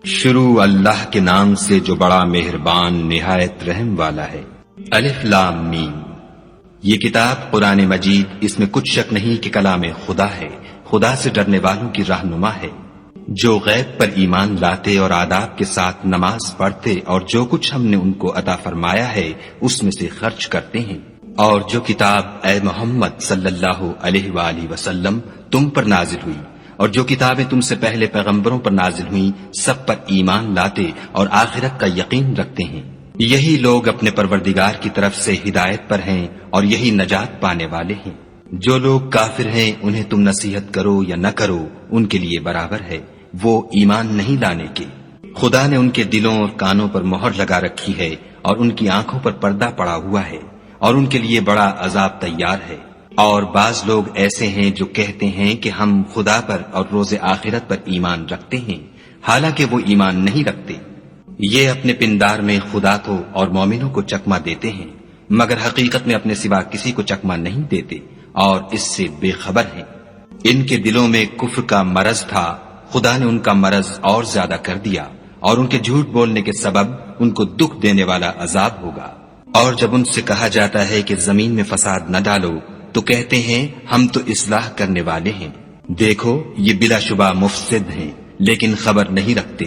شروع اللہ کے نام سے جو بڑا مہربان نہایت رحم والا ہے۔ الف لام میم۔ یہ کتاب قرآن مجید، اس میں کچھ شک نہیں کہ کلام خدا ہے، خدا سے ڈرنے والوں کی رہنما ہے، جو غیب پر ایمان لاتے اور آداب کے ساتھ نماز پڑھتے اور جو کچھ ہم نے ان کو عطا فرمایا ہے اس میں سے خرچ کرتے ہیں، اور جو کتاب اے محمد صلی اللہ علیہ وآلہ وسلم تم پر نازل ہوئی اور جو کتابیں تم سے پہلے پیغمبروں پر نازل ہوئیں سب پر ایمان لاتے اور آخرت کا یقین رکھتے ہیں، یہی لوگ اپنے پروردگار کی طرف سے ہدایت پر ہیں اور یہی نجات پانے والے ہیں۔ جو لوگ کافر ہیں انہیں تم نصیحت کرو یا نہ کرو ان کے لیے برابر ہے، وہ ایمان نہیں لانے کے۔ خدا نے ان کے دلوں اور کانوں پر مہر لگا رکھی ہے اور ان کی آنکھوں پر پردہ پڑا ہوا ہے اور ان کے لیے بڑا عذاب تیار ہے۔ اور بعض لوگ ایسے ہیں جو کہتے ہیں کہ ہم خدا پر اور روز آخرت پر ایمان رکھتے ہیں، حالانکہ وہ ایمان نہیں رکھتے۔ یہ اپنے پندار میں خدا کو اور مومنوں کو چکما دیتے ہیں، مگر حقیقت میں اپنے سوا کسی کو چکما نہیں دیتے اور اس سے بے خبر ہیں۔ ان کے دلوں میں کفر کا مرض تھا، خدا نے ان کا مرض اور زیادہ کر دیا اور ان کے جھوٹ بولنے کے سبب ان کو دکھ دینے والا عذاب ہوگا۔ اور جب ان سے کہا جاتا ہے کہ زمین میں فساد نہ ڈالو تو کہتے ہیں ہم تو اصلاح کرنے والے ہیں، دیکھو یہ بلا شبہ مفسد ہیں لیکن خبر نہیں رکھتے۔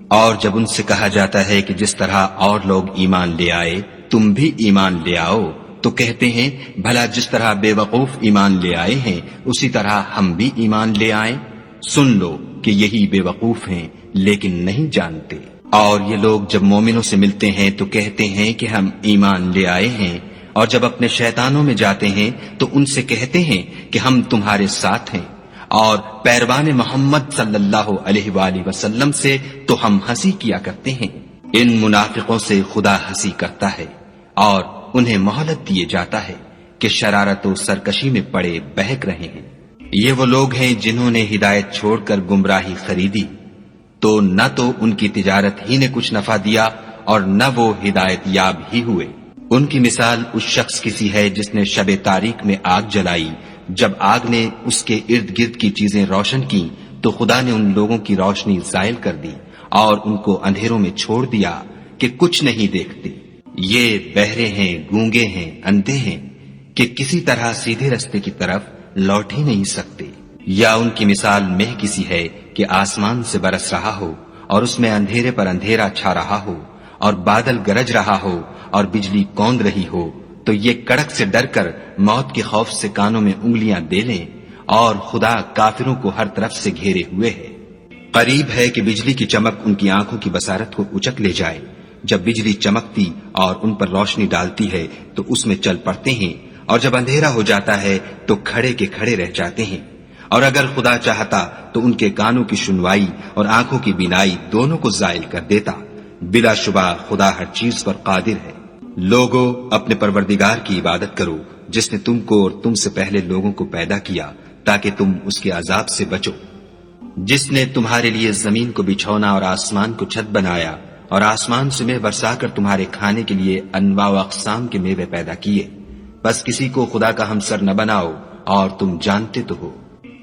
اور جب ان سے کہا جاتا ہے کہ جس طرح اور لوگ ایمان لے آئے تم بھی ایمان لے آؤ تو کہتے ہیں بھلا جس طرح بے وقوف ایمان لے آئے ہیں اسی طرح ہم بھی ایمان لے آئیں۔ سن لو کہ یہی بے وقوف ہیں لیکن نہیں جانتے۔ اور یہ لوگ جب مومنوں سے ملتے ہیں تو کہتے ہیں کہ ہم ایمان لے آئے ہیں، اور جب اپنے شیطانوں میں جاتے ہیں تو ان سے کہتے ہیں کہ ہم تمہارے ساتھ ہیں، اور پیروان محمد صلی اللہ علیہ وآلہ وسلم سے تو ہم ہنسی کیا کرتے ہیں۔ ان منافقوں سے خدا ہنسی کرتا ہے اور انہیں مہلت دیے جاتا ہے کہ شرارت و سرکشی میں پڑے بہک رہے ہیں۔ یہ وہ لوگ ہیں جنہوں نے ہدایت چھوڑ کر گمراہی خریدی، تو نہ تو ان کی تجارت ہی نے کچھ نفع دیا اور نہ وہ ہدایت یاب ہی ہوئے۔ ان کی مثال اس شخص کی سی ہے جس نے شب تاریک میں آگ جلائی، جب آگ نے اس کے ارد گرد کی چیزیں روشن کی تو خدا نے ان لوگوں کی روشنی زائل کر دی اور ان کو اندھیروں میں چھوڑ دیا کہ کچھ نہیں دیکھتے۔ یہ بہرے ہیں، گونگے ہیں، اندھے ہیں کہ کسی طرح سیدھے رستے کی طرف لوٹ ہی نہیں سکتے۔ یا ان کی مثال مہ کسی ہے کہ آسمان سے برس رہا ہو اور اس میں اندھیرے پر اندھیرا چھا رہا ہو اور بادل گرج رہا ہو اور بجلی کوند رہی ہو تو یہ کڑک سے ڈر کر موت کے خوف سے کانوں میں انگلیاں دے لیں، اور خدا کافروں کو ہر طرف سے گھیرے ہوئے ہے۔ قریب ہے کہ بجلی کی چمک ان کی آنکھوں کی بصارت کو اچک لے جائے۔ جب بجلی چمکتی اور ان پر روشنی ڈالتی ہے تو اس میں چل پڑتے ہیں، اور جب اندھیرا ہو جاتا ہے تو کھڑے کے کھڑے رہ جاتے ہیں۔ اور اگر خدا چاہتا تو ان کے کانوں کی سنوائی اور آنکھوں کی بینائی دونوں کو زائل کر دیتا۔ بلا شبہ خدا ہر چیز پر قادر ہے۔ لوگو اپنے پروردگار کی عبادت کرو جس نے تم کو اور تم سے پہلے لوگوں کو پیدا کیا تاکہ تم اس کے عذاب سے بچو، جس نے تمہارے لیے زمین کو بچھونا اور آسمان کو چھت بنایا اور آسمان سے میوہ برسا کر تمہارے کھانے کے لیے انواع و اقسام کے میوے پیدا کیے، بس کسی کو خدا کا ہمسر نہ بناؤ اور تم جانتے تو ہو۔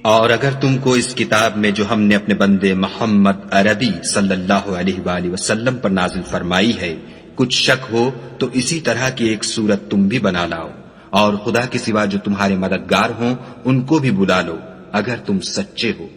اور اگر تم کو اس کتاب میں جو ہم نے اپنے بندے محمد عربی صلی اللہ علیہ وآلہ وسلم پر نازل فرمائی ہے کچھ شک ہو تو اسی طرح کی ایک صورت تم بھی بنا لاؤ، اور خدا کے سوا جو تمہارے مددگار ہوں ان کو بھی بلا لو اگر تم سچے ہو۔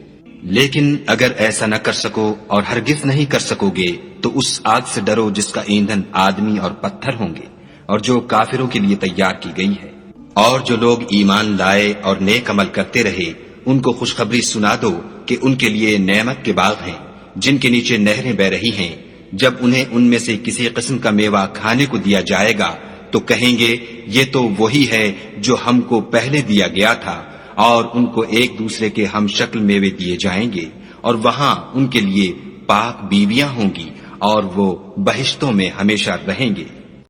لیکن اگر ایسا نہ کر سکو اور ہرگز نہیں کر سکو گے تو اس آگ سے ڈرو جس کا ایندھن آدمی اور پتھر ہوں گے اور جو کافروں کے لیے تیار کی گئی ہے۔ اور جو لوگ ایمان لائے اور نیک عمل کرتے رہے ان کو خوشخبری سنا دو کہ ان کے لیے نعمت کے باغ ہیں جن کے نیچے نہریں بہ رہی ہیں، جب انہیں ان میں سے کسی قسم کا میوہ کھانے کو دیا جائے گا تو کہیں گے یہ تو وہی ہے جو ہم کو پہلے دیا گیا تھا، اور ان کو ایک دوسرے کے ہم شکل میوے دیے جائیں گے، اور وہاں ان کے لیے پاک بیویاں ہوں گی اور وہ بہشتوں میں ہمیشہ رہیں گے۔